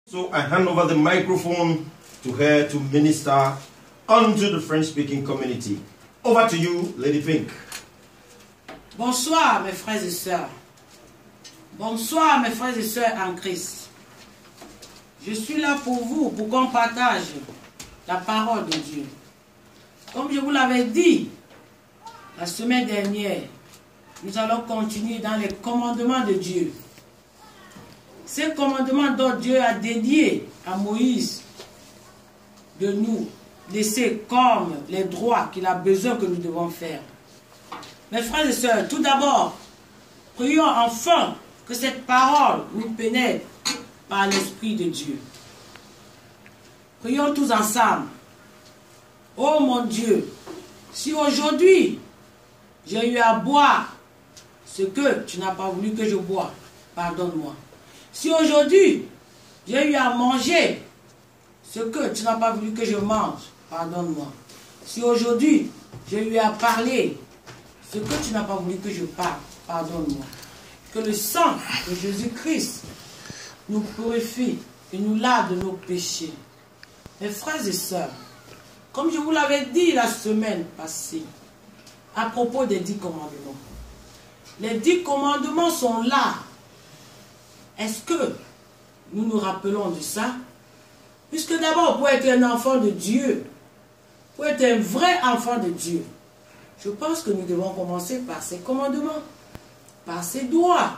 So I hand over the microphone to her to minister unto the French-speaking community. Over to you, Lady Pink. Bonsoir mes frères et sœurs. Bonsoir mes frères et sœurs en Christ. Je suis là pour vous, pour qu'on partage la parole de Dieu. Comme je vous l'avais dit la semaine dernière, nous allons continuer dans les commandements de Dieu. Ces commandements dont Dieu a dédié à Moïse de nous laisser comme les droits qu'il a besoin que nous devons faire. Mes frères et sœurs, tout d'abord, prions enfin que cette parole nous pénètre par l'Esprit de Dieu. Prions tous ensemble. Oh mon Dieu, si aujourd'hui j'ai eu à boire ce que tu n'as pas voulu que je boive, pardonne-moi. Si aujourd'hui j'ai eu à manger ce que tu n'as pas voulu que je mange, pardonne-moi. Si aujourd'hui j'ai eu à parler ce que tu n'as pas voulu que je parle, pardonne-moi. Que le sang de Jésus-Christ nous purifie et nous lave de nos péchés. Mes frères et sœurs, comme je vous l'avais dit la semaine passée, à propos des 10 commandements. Les 10 commandements sont là. Est-ce que nous nous rappelons de ça? Puisque d'abord, pour être un enfant de Dieu, pour être un vrai enfant de Dieu, je pense que nous devons commencer par ces commandements, par ces droits.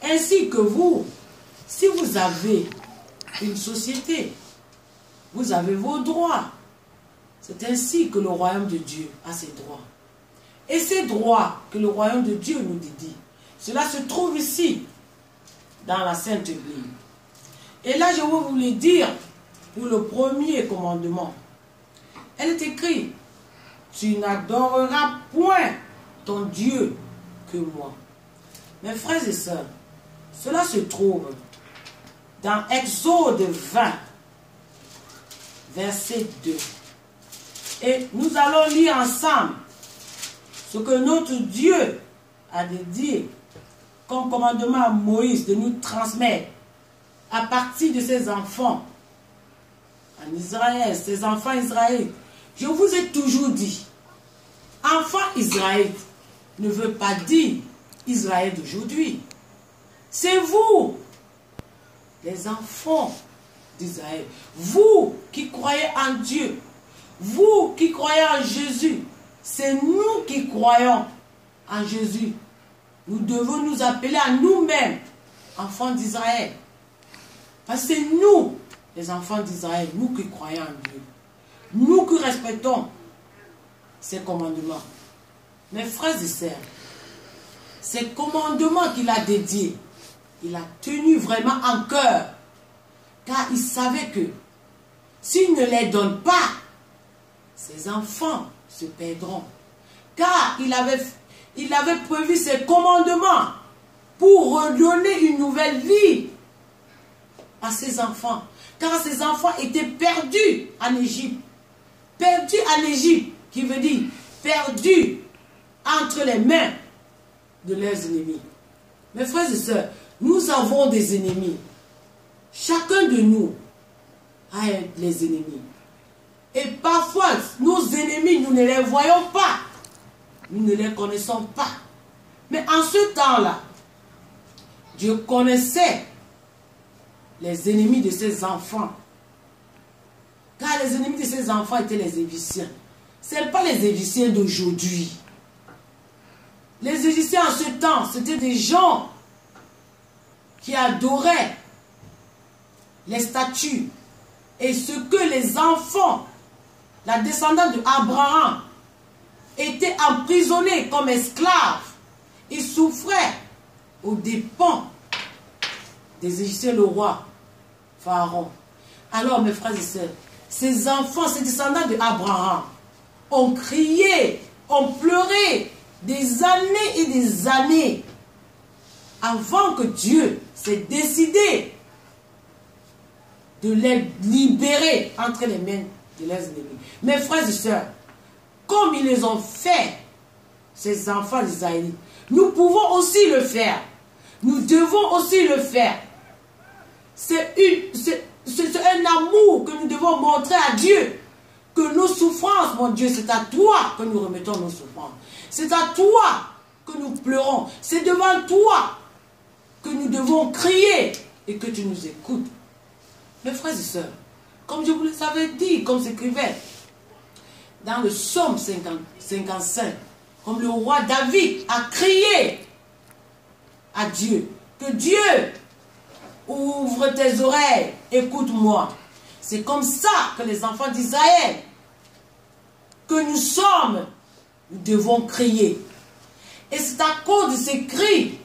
Ainsi que vous, si vous avez une société, vous avez vos droits. C'est ainsi que le royaume de Dieu a ses droits. Et ces droits que le royaume de Dieu nous dédie, cela se trouve ici, dans la Sainte Bible. Et là, je vais vous le dire pour le premier commandement. Elle est écrite: tu n'adoreras point ton Dieu que moi. Mes frères et sœurs, cela se trouve dans Exode 20, verset 2. Et nous allons lire ensemble ce que notre Dieu a dédié comme commandement à Moïse de nous transmettre à partir de ses enfants en Israël, ses enfants israélites. Je vous ai toujours dit, enfant Israël ne veut pas dire Israël d'aujourd'hui. C'est vous, les enfants d'Israël. Vous qui croyez en Dieu. Vous qui croyez en Jésus. C'est nous qui croyons en Jésus. Nous devons nous appeler à nous-mêmes enfants d'Israël. Parce que c'est nous, les enfants d'Israël, nous qui croyons en Dieu. Nous qui respectons ces commandements. Mes frères et sœurs, ces commandements qu'il a dédiés, il a tenu vraiment en cœur. Car il savait que s'il ne les donne pas, ses enfants se perdront. Car il avait prévu ces commandements pour redonner une nouvelle vie à ses enfants. Car ses enfants étaient perdus en Égypte. Perdus en Égypte, qui veut dire perdus entre les mains de leurs ennemis. Mes frères et sœurs, nous avons des ennemis. Chacun de nous a les ennemis. Et parfois, nos ennemis, nous ne les voyons pas. Nous ne les connaissons pas. Mais en ce temps-là, Dieu connaissait les ennemis de ses enfants. Car les ennemis de ses enfants étaient les Égyptiens. Ce n'est pas les Égyptiens d'aujourd'hui. Les Égyptiens en ce temps, c'était des gens qui adoraient les statues. Et ce que les enfants, la descendance d'Abraham, étaient emprisonnés comme esclaves. Ils souffraient aux dépens des Égyptiens, le roi Pharaon. Alors, mes frères et sœurs, ces enfants, ces descendants d'Abraham, ont crié, ont pleuré des années et des années avant que Dieu s'est décidé de les libérer entre les mains de leurs ennemis. Mes frères et sœurs, comme ils les ont fait, ces enfants d'Israël, nous pouvons aussi le faire. Nous devons aussi le faire. c'est un amour que nous devons montrer à Dieu. Que nos souffrances, mon Dieu, c'est à toi que nous remettons nos souffrances. C'est à toi que nous pleurons. C'est devant toi que nous devons crier et que tu nous écoutes. Mes frères et sœurs, comme je vous l'avais dit, comme s'écrivait dans le psaume 55, comme le roi David a crié à Dieu, que Dieu ouvre tes oreilles, écoute-moi. C'est comme ça que les enfants d'Israël, que nous sommes, nous devons crier. Et c'est à cause de ces cris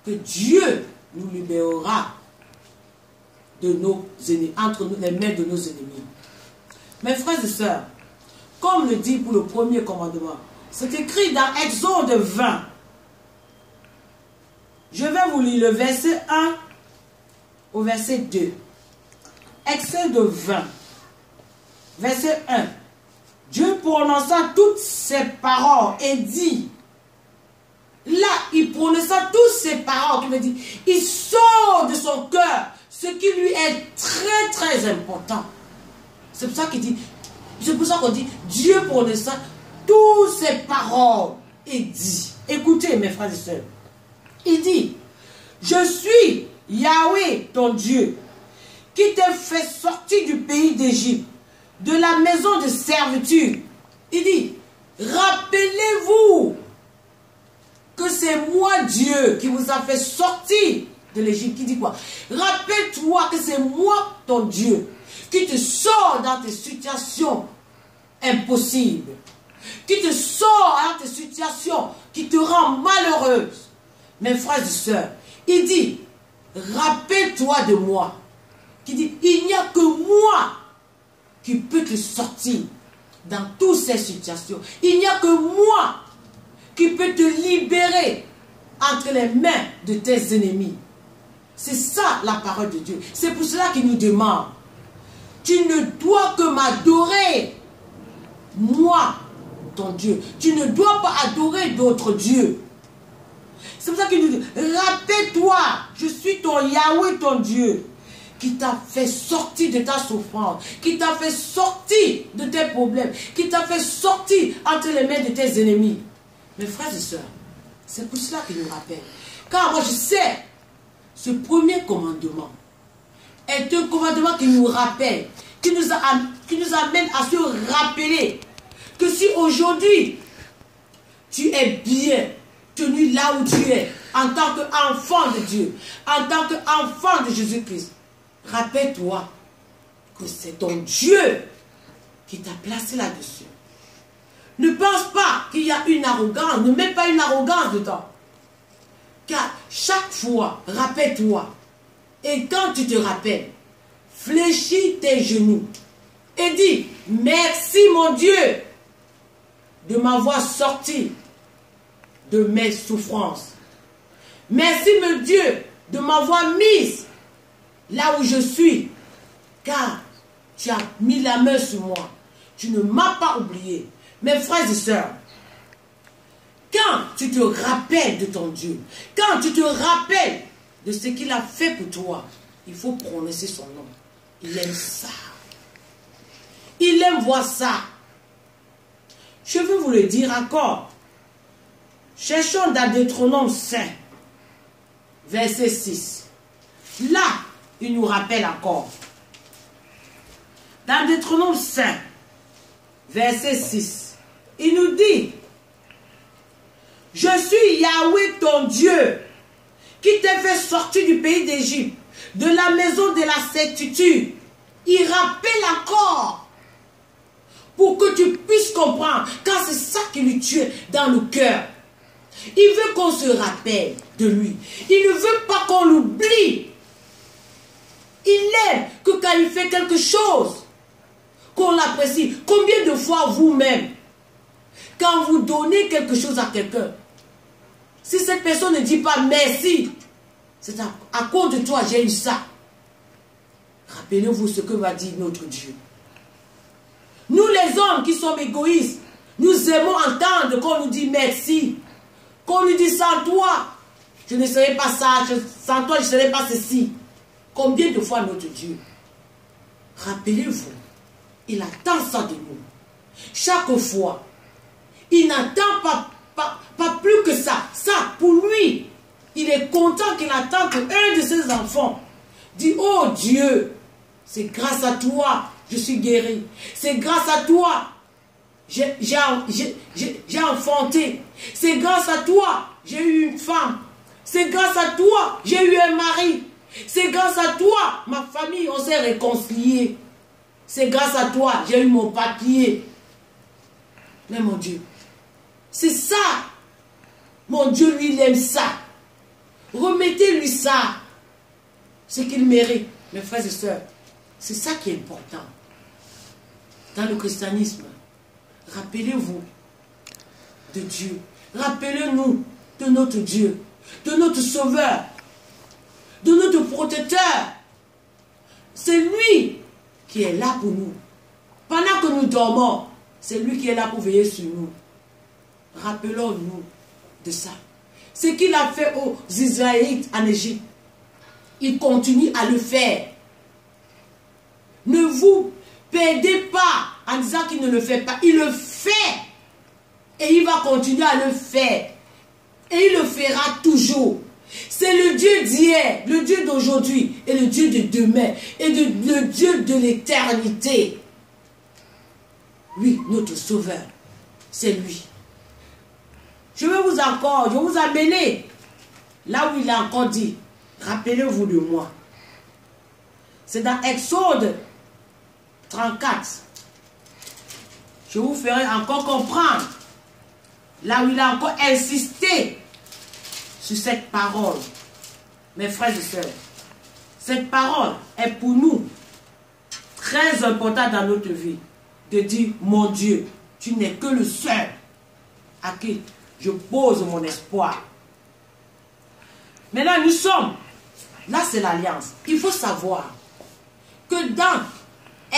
que Dieu nous libérera de nos ennemis, entre les mains de nos ennemis. Mes frères et sœurs, comme le dit pour le premier commandement, c'est écrit dans Exode 20. Je vais vous lire le verset 1 au verset 2. Exode 20, verset 1. Dieu prononça toutes ces paroles et dit, là, il prononça toutes ces paroles, qui veut dire, il sort de son cœur ce qui lui est très très important. C'est pour ça qu'il dit, c'est pour ça qu'on dit, Dieu prononça toutes ces paroles et dit, écoutez mes frères et sœurs, il dit, je suis Yahweh ton Dieu, qui t'a fait sortir du pays d'Égypte, de la maison de servitude. Il dit, rappelez-vous que c'est moi Dieu qui vous a fait sortir de l'Égypte. Qui dit quoi? Rappelle-toi que c'est moi ton Dieu qui te sort dans tes situations impossibles, qui te sort dans tes situations qui te rendent malheureuse. Mes frères et sœurs, il dit, rappelle-toi de moi. Qui dit, il n'y a que moi qui peut te sortir dans toutes ces situations. Il n'y a que moi qui peut te libérer entre les mains de tes ennemis. C'est ça la parole de Dieu. C'est pour cela qu'il nous demande, tu ne dois que m'adorer, moi, ton Dieu. Tu ne dois pas adorer d'autres dieux. C'est pour ça qu'il nous dit, rappelle-toi, je suis ton Yahweh, ton Dieu, qui t'a fait sortir de ta souffrance, qui t'a fait sortir de tes problèmes, qui t'a fait sortir entre les mains de tes ennemis. Mes frères et sœurs, c'est pour cela qu'il nous rappelle. Car moi je sais, ce premier commandement est un commandement qui nous rappelle, qui nous amène à se rappeler que si aujourd'hui tu es bien tenu là où tu es, en tant qu'enfant de Dieu, en tant qu'enfant de Jésus-Christ, rappelle-toi que c'est ton Dieu qui t'a placé là-dessus. Ne pense pas qu'il y a une arrogance, ne mets pas une arrogance dedans. Car chaque fois, rappelle-toi, et quand tu te rappelles, fléchis tes genoux et dis, merci mon Dieu de m'avoir sorti de mes souffrances. Merci mon Dieu de m'avoir mise là où je suis, car tu as mis la main sur moi. Tu ne m'as pas oublié. Mes frères et sœurs, quand tu te rappelles de ton Dieu, quand tu te rappelles de ce qu'il a fait pour toi, il faut prononcer son nom. Il aime ça. Il aime voir ça. Je veux vous le dire encore. Cherchons dans Deutéronome 5, verset 6. Là, il nous rappelle encore. Dans Deutéronome 5, verset 6, il nous dit, je suis Yahweh ton Dieu, qui t'a fait sortir du pays d'Égypte, de la maison de la certitude. Il rappelle encore, pour que tu puisses comprendre, car c'est ça qui lui tue dans le cœur. Il veut qu'on se rappelle de lui. Il ne veut pas qu'on l'oublie. Il aime que quand il fait quelque chose, qu'on l'apprécie. Combien de fois vous-même, quand vous donnez quelque chose à quelqu'un, si cette personne ne dit pas merci, c'est à cause de toi j'ai eu ça. Rappelez-vous ce que va dire notre Dieu. Nous les hommes qui sommes égoïstes, nous aimons entendre qu'on nous dit merci. Qu'on nous dit sans toi, je ne serais pas ça, sans toi je ne serais pas ceci. Combien de fois notre Dieu? Rappelez-vous, il attend ça de nous. Chaque fois, il n'attend pas plus que ça. Ça, pour lui, il est content qu'il attend qu'un de ses enfants dit, oh Dieu, c'est grâce à toi, je suis guéri. C'est grâce à toi, j'ai enfanté. C'est grâce à toi, j'ai eu une femme. C'est grâce à toi, j'ai eu un mari. C'est grâce à toi, ma famille, on s'est réconcilié. C'est grâce à toi, j'ai eu mon papier. Mais mon Dieu, c'est ça. Mon Dieu, lui, il aime ça. Remettez-lui ça. Ce qu'il mérite. Mes frères et sœurs, c'est ça qui est important. Dans le christianisme, rappelez-vous de Dieu. Rappelez-nous de notre Dieu, de notre Sauveur, de notre protecteur. C'est lui qui est là pour nous. Pendant que nous dormons, c'est lui qui est là pour veiller sur nous. Rappelons-nous de ça. Ce qu'il a fait aux Israélites en Égypte, il continue à le faire. Ne vous perdez pas en disant qu'il ne le fait pas. Il le fait. Et il va continuer à le faire. Et il le fera toujours. C'est le Dieu d'hier, le Dieu d'aujourd'hui et le Dieu de demain et le Dieu de l'éternité. Lui, notre Sauveur, c'est lui. Je vais vous amener là où il a encore dit, rappelez-vous de moi. C'est dans Exode 34. Je vous ferai encore comprendre là où il a encore insisté sur cette parole. Mes frères et sœurs, cette parole est pour nous très importante dans notre vie. De dire, mon Dieu, tu n'es que le seul à qui je pose mon espoir. Maintenant, nous sommes, là c'est l'alliance. Il faut savoir que dans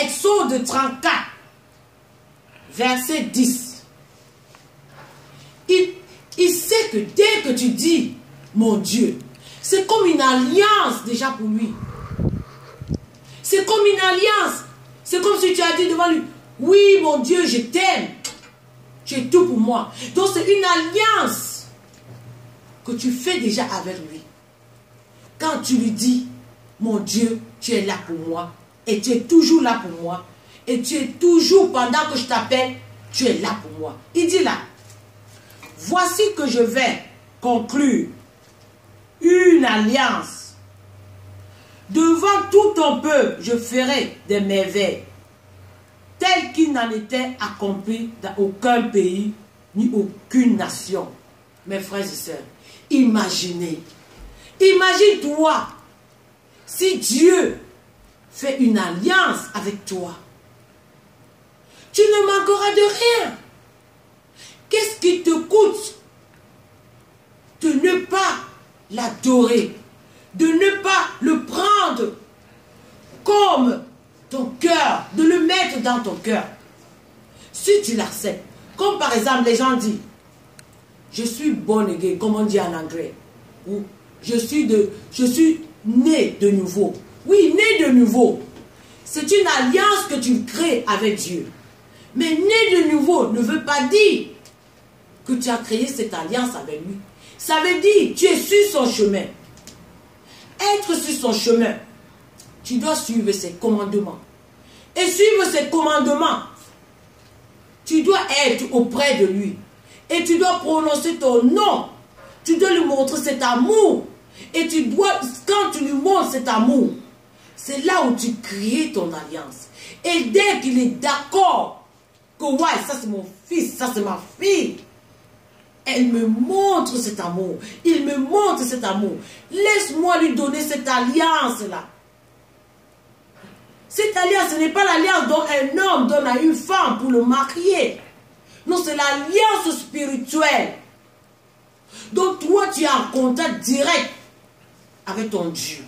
Exode 34, verset 10, il sait que dès que tu dis, mon Dieu, c'est comme une alliance déjà pour lui. C'est comme une alliance. C'est comme si tu as dit devant lui, oui, mon Dieu, je t'aime. Tu es tout pour moi. Donc, c'est une alliance que tu fais déjà avec lui. Quand tu lui dis, mon Dieu, tu es là pour moi. Et tu es toujours là pour moi. Et tu es toujours, pendant que je t'appelle, tu es là pour moi. Il dit là, voici que je vais conclure une alliance. Devant tout ton peuple, je ferai des merveilles tel qu'il n'en était accompli dans aucun pays, ni aucune nation. Mes frères et sœurs, imaginez, imagine-toi, si Dieu fait une alliance avec toi, tu ne manqueras de rien. Qu'est-ce qui te coûte de ne pas l'adorer, de ne pas le prendre comme ton cœur, de le mettre dans ton cœur? Si tu l'acceptes, comme par exemple les gens disent, je suis born again, comme on dit en anglais, ou je suis né de nouveau. Oui, né de nouveau. C'est une alliance que tu crées avec Dieu. Mais né de nouveau ne veut pas dire que tu as créé cette alliance avec lui. Ça veut dire, tu es sur son chemin. Être sur son chemin, tu dois suivre ses commandements. Et suivre ses commandements, tu dois être auprès de lui. Et tu dois prononcer ton nom. Tu dois lui montrer cet amour. Et tu dois, quand tu lui montres cet amour, c'est là où tu crées ton alliance. Et dès qu'il est d'accord que ouais, ça c'est mon fils, ça c'est ma fille, elle me montre cet amour. Il me montre cet amour. Laisse-moi lui donner cette alliance-là. Cette alliance, ce n'est pas l'alliance dont un homme donne à une femme pour le marier. Non, c'est l'alliance spirituelle. Donc toi, tu es en contact direct avec ton Dieu.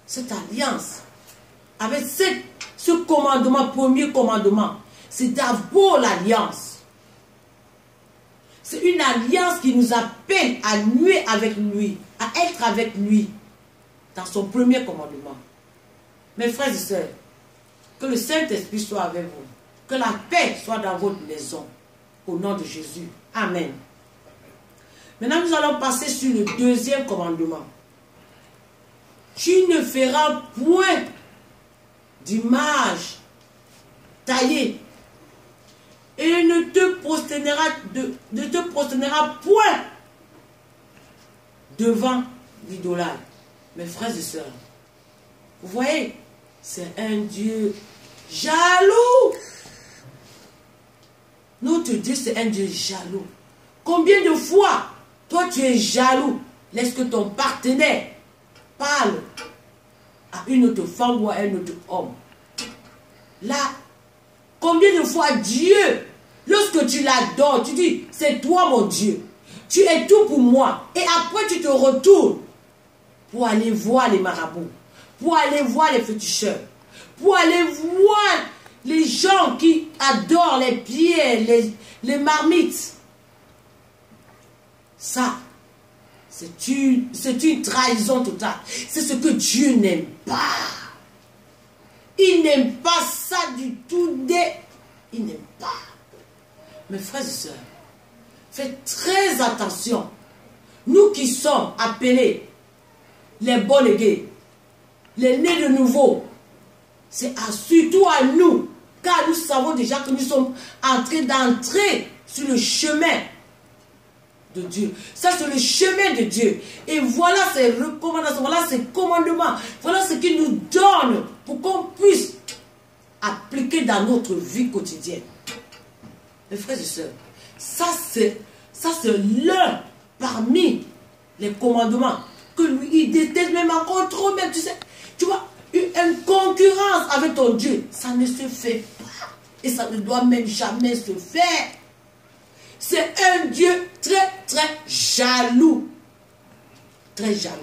Cette alliance, avec ce commandement, premier commandement, c'est d'abord l'alliance. C'est une alliance qui nous appelle à nuer avec lui, à être avec lui. dans son premier commandement. Mes frères et sœurs, que le Saint-Esprit soit avec vous. Que la paix soit dans votre maison. Au nom de Jésus. Amen. Maintenant, nous allons passer sur le deuxième commandement. Tu ne feras point d'image taillée et ne te prosterneras point devant l'idolâtre. Mes frères et sœurs, vous voyez, c'est un Dieu jaloux. Notre Dieu, c'est un Dieu jaloux. Combien de fois, toi, tu es jaloux lorsque ton partenaire parle à une autre femme ou à un autre homme? Là, combien de fois Dieu, lorsque tu l'adores, tu dis, c'est toi mon Dieu, tu es tout pour moi, et après tu te retournes pour aller voir les marabouts, pour aller voir les féticheurs, pour aller voir les gens qui adorent les pierres, les marmites. Ça, c'est une trahison totale. C'est ce que Dieu n'aime pas. Il n'aime pas ça du tout. Il n'aime pas. Mes frères et sœurs, faites très attention. Nous qui sommes appelés les bons-légués, les nés de nouveau, c'est surtout à nous, car nous savons déjà que nous sommes en train d'entrer sur le chemin de Dieu. Ça, c'est le chemin de Dieu. Et voilà ses recommandations, voilà ses commandements, voilà ce qu'il nous donne pour qu'on puisse appliquer dans notre vie quotidienne. Mes frères et sœurs, ça c'est l'un parmi les commandements que lui, il déteste même encore trop, même, tu sais, tu vois, une concurrence avec ton Dieu, ça ne se fait pas. Et ça ne doit même jamais se faire. C'est un Dieu très, très jaloux. Très jaloux.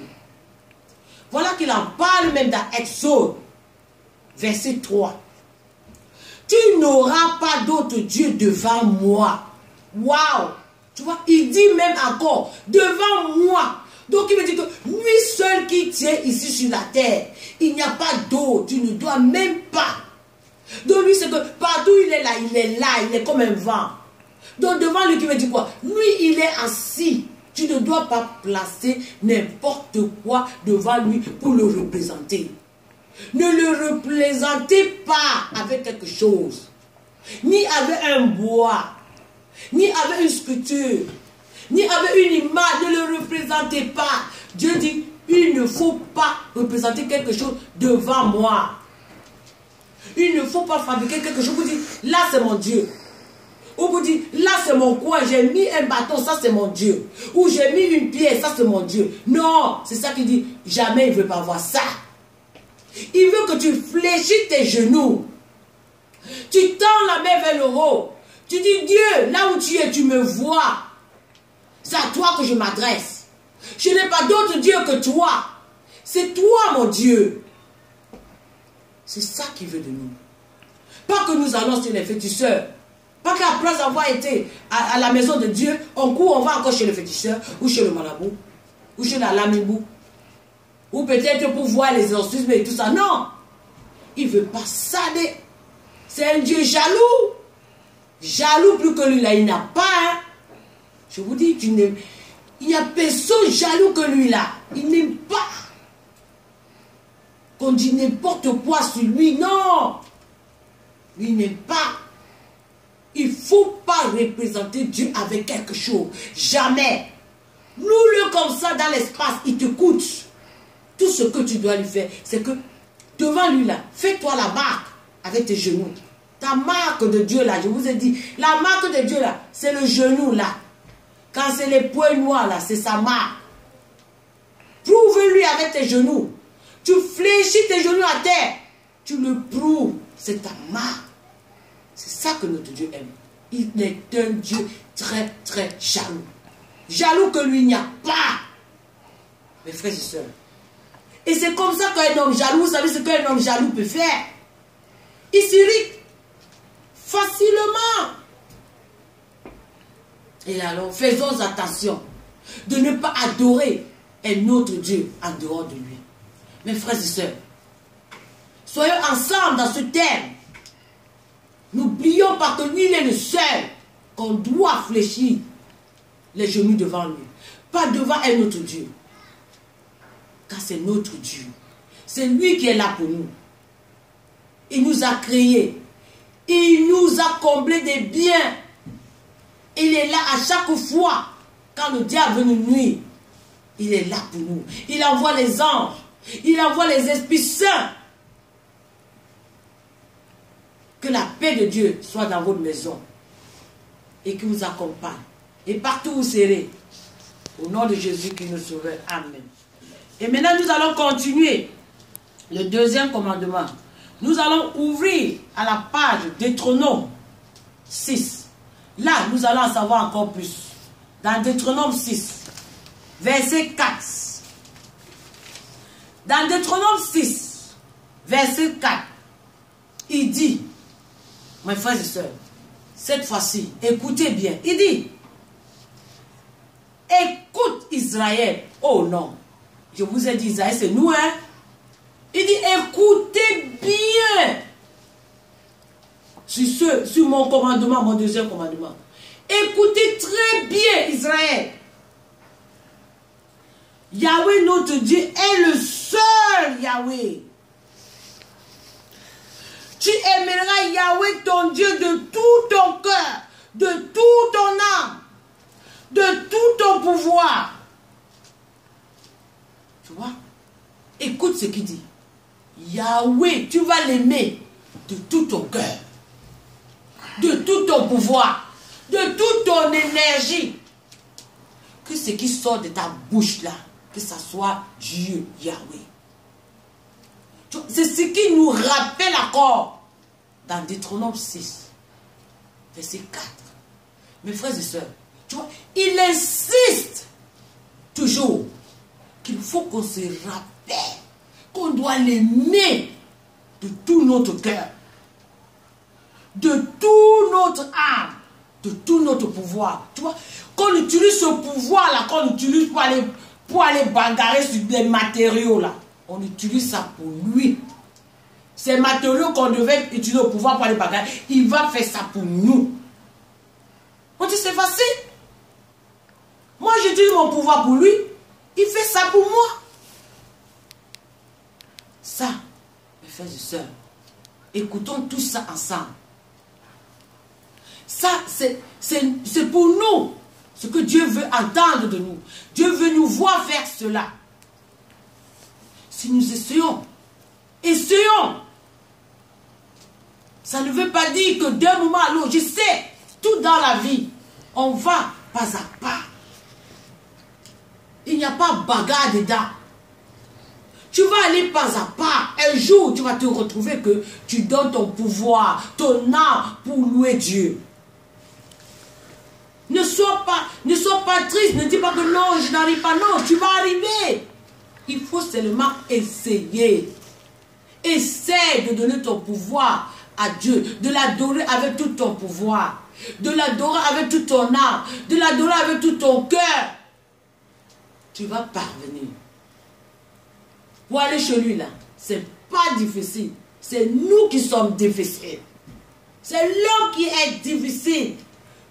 Voilà qu'il en parle même dans Exode, verset 3. Tu n'auras pas d'autre Dieu devant moi. Waouh! Tu vois, il dit même encore, devant moi. Donc il veut dire que lui seul qui tient ici sur la terre, il n'y a pas d'autre, tu ne dois même pas. Donc lui c'est que partout il est là, il est comme un vent. Donc devant lui qui veut dire quoi? Lui il est assis, tu ne dois pas placer n'importe quoi devant lui pour le représenter. Ne le représentez pas avec quelque chose, ni avec un bois, ni avec une sculpture, ni avec une image. Ne le représentez pas. Dieu dit, il ne faut pas représenter quelque chose devant moi. Il ne faut pas fabriquer quelque chose. Vous dites, là c'est mon Dieu. Ou vous dites, là c'est mon coin, j'ai mis un bâton, ça c'est mon Dieu. Ou j'ai mis une pierre, ça c'est mon Dieu. Non, c'est ça qu'il dit, jamais il ne veut pas voir ça. Il veut que tu fléchis tes genoux. Tu tends la main vers le haut. Tu dis, Dieu, là où tu es, tu me vois. C'est à toi que je m'adresse. Je n'ai pas d'autre Dieu que toi. C'est toi, mon Dieu. C'est ça qu'il veut de nous. Pas que nous allons sur les féticheurs. Pas qu'après avoir été à la maison de Dieu, on court, on va encore chez le féticheur, ou chez le marabout, ou chez la lamibou. Ou peut-être pour voir les exorcismes et tout ça. Non. Il ne veut pas ça. C'est un Dieu jaloux. Jaloux plus que lui, là, il n'a pas. Hein. Je vous dis, il n'y a personne jaloux que lui, là. Il n'aime pas. Qu'on dit n'importe quoi sur lui. Non. Lui n'aime pas. Il ne faut pas représenter Dieu avec quelque chose. Jamais. Loue-le comme ça dans l'espace. Il te coûte. Tout ce que tu dois lui faire, c'est que devant lui là, fais-toi la marque avec tes genoux. Ta marque de Dieu là, je vous ai dit, la marque de Dieu là, c'est le genou là. Quand c'est les points noirs là, c'est sa marque. Prouve-lui avec tes genoux. Tu fléchis tes genoux à terre. Tu le prouves. C'est ta marque. C'est ça que notre Dieu aime. Il est un Dieu très très jaloux. Jaloux que lui il n'y a pas. Mes frères et sœurs. Et c'est comme ça qu'un homme jaloux, vous savez ce qu'un homme jaloux peut faire? Il s'irrite facilement. Et alors, faisons attention de ne pas adorer un autre Dieu en dehors de lui. Mes frères et sœurs, soyons ensemble dans ce thème. N'oublions pas que lui, il est le seul qu'on doit fléchir les genoux devant lui. Pas devant un autre Dieu. Car c'est notre Dieu. C'est lui qui est là pour nous. Il nous a créés. Il nous a comblés des biens. Il est là à chaque fois. Quand le diable veut nous nuire, il est là pour nous. Il envoie les anges. Il envoie les esprits saints. Que la paix de Dieu soit dans votre maison. Et qui vous accompagne. Et partout où vous serez. Au nom de Jésus qui nous sauve. Amen. Et maintenant nous allons continuer. Le deuxième commandement. Nous allons ouvrir à la page Deutéronome 6. Là, nous allons en savoir encore plus. Dans Deutéronome 6, verset 4. Dans Deutéronome 6, verset 4, il dit, mes frères et sœurs, cette fois-ci, écoutez bien. Il dit, écoute Israël. Oh non, je vous ai dit Israël, c'est nous, hein. Il dit, écoutez bien sur mon commandement, mon deuxième commandement. Écoutez très bien Israël. Yahweh notre Dieu est le seul Yahweh. Tu aimeras Yahweh ton Dieu de tout ton cœur, de tout ton âme, de tout ton pouvoir. Tu vois? Écoute ce qu'il dit. Yahweh, tu vas l'aimer de tout ton cœur, de tout ton pouvoir, de toute ton énergie. Que ce qui sort de ta bouche là, que ça soit Dieu, Yahweh. C'est ce qui nous rappelle encore dans Deutéronome 6, verset 4. Mes frères et sœurs, tu vois, il insiste toujours qu'il faut qu'on se rappelle qu'on doit l'aimer de tout notre cœur, de toute notre âme, de tout notre pouvoir. Tu vois, qu'on utilise ce pouvoir-là, qu'on utilise pour aller bagarrer sur des matériaux là, on utilise ça pour lui. Ces matériaux qu'on devait utiliser au pouvoir pour aller bagarrer, il va faire ça pour nous. On dit c'est facile. Moi j'utilise mon pouvoir pour lui, il fait ça pour moi. Ça, mes frères et sœurs, écoutons tout ça ensemble. Ça, c'est pour nous ce que Dieu veut entendre de nous. Dieu veut nous voir faire cela. Si nous essayons, ça ne veut pas dire que d'un moment à l'autre, je sais, tout dans la vie, on va pas à pas. Il n'y a pas bagarre dedans. Tu vas aller pas à pas. Un jour, tu vas te retrouver que tu donnes ton pouvoir, ton âme pour louer Dieu. Ne sois pas triste, ne dis pas que non, je n'arrive pas. Non, tu vas arriver. Il faut seulement essayer. Essaie de donner ton pouvoir à Dieu, de l'adorer avec tout ton pouvoir, de l'adorer avec toute ton âme, de l'adorer avec tout ton cœur. Tu vas parvenir. Pour aller chez lui là, c'est pas difficile. C'est nous qui sommes difficiles. C'est l'homme qui est difficile.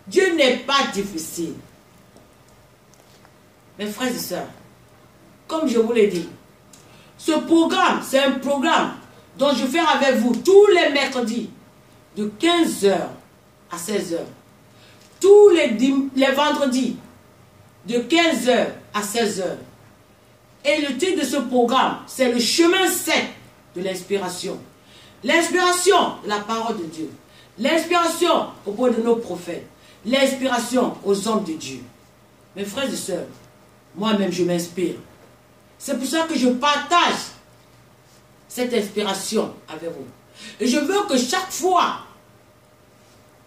Dieu n'est pas difficile. Mes frères et sœurs, comme je vous l'ai dit, ce programme, c'est un programme dont je fais avec vous tous les mercredis de 15h à 16h. Tous les vendredis de 15h à 16h. Et le titre de ce programme, c'est le chemin 7 de l'inspiration. L'inspiration, la parole de Dieu. L'inspiration auprès de nos prophètes. L'inspiration aux hommes de Dieu. Mes frères et sœurs, moi-même je m'inspire. C'est pour ça que je partage cette inspiration avec vous. Et je veux que chaque fois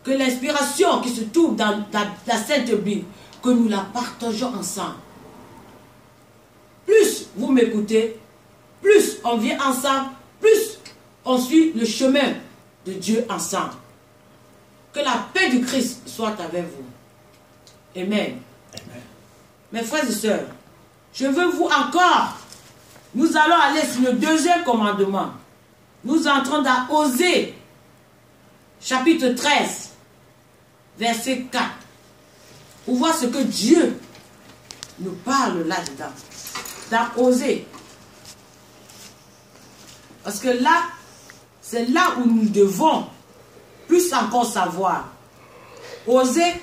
que l'inspiration qui se trouve dans la Sainte Bible, que nous la partageons ensemble. Plus vous m'écoutez, plus on vient ensemble, plus on suit le chemin de Dieu ensemble. Que la paix du Christ soit avec vous. Amen. Amen. Mes frères et sœurs, je veux vous encore Nous allons aller sur le deuxième commandement. Nous entrons dans Osée, chapitre 13, verset 4. Pour voir ce que Dieu nous parle là-dedans. Dans Osée. Parce que là, c'est là où nous devons plus encore savoir. Osée,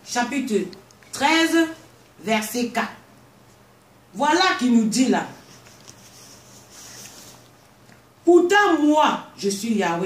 chapitre 13, verset 4. Voilà qui nous dit là. Pourtant, moi, je suis Yahweh.